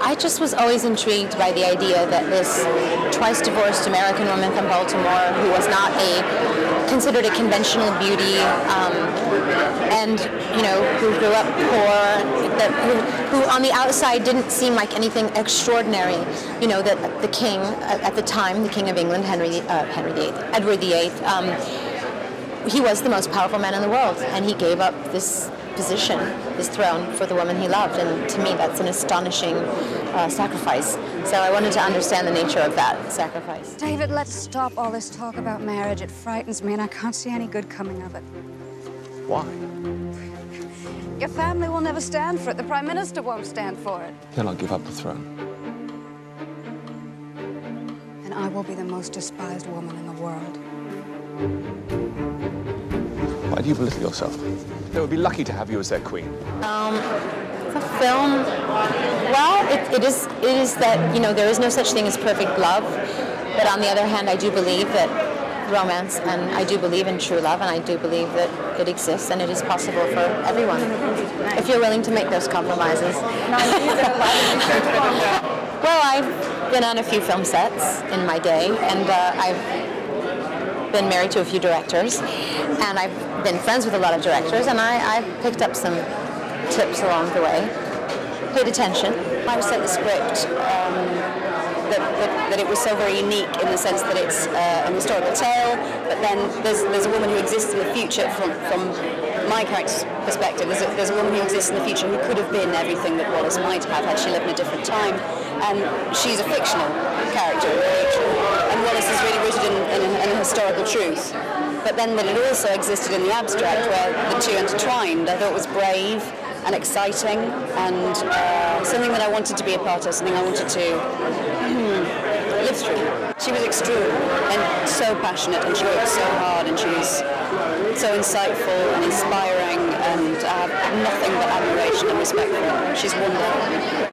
I just was always intrigued by the idea that this twice divorced American woman from Baltimore, who was not considered a conventional beauty, and who grew up poor, who on the outside didn't seem like anything extraordinary. That the king at the time, the King of England, Edward VIII, he was the most powerful man in the world, and he gave up this position, this throne, for the woman he loved, and to me that's an astonishing sacrifice. So I wanted to understand the nature of that sacrifice. David, let's stop all this talk about marriage. It frightens me, and I can't see any good coming of it. Why? Your family will never stand for it. The Prime Minister won't stand for it. Then I'll give up the throne. And I will be the most despised woman in the world. Why do you belittle yourself? They would be lucky to have you as their queen. The film, well, it is that, there is no such thing as perfect love, but on the other hand, I do believe that romance, and I do believe in true love, and I do believe that it exists and it is possible for everyone, if you're willing to make those compromises. Well, I've been on a few film sets in my day, and I've been married to a few directors, and I've been friends with a lot of directors, and I've picked up some tips along the way, paid attention. I was sent the script that it was so very unique in the sense that it's an historical tale, but then there's a woman who exists in the future from my character's perspective. There's a woman who exists in the future who could have been everything that Wallis might have had she lived in a different time, and she's a fictional character, and Wallis is really rooted in a historical truth. But then that it also existed in the abstract, where the two intertwined. I thought it was brave and exciting, and something that I wanted to be a part of, something I wanted to live through. She was extraordinary and so passionate, and she worked so hard, and she was so insightful and inspiring, and I have nothing but admiration and respect for her. She's wonderful.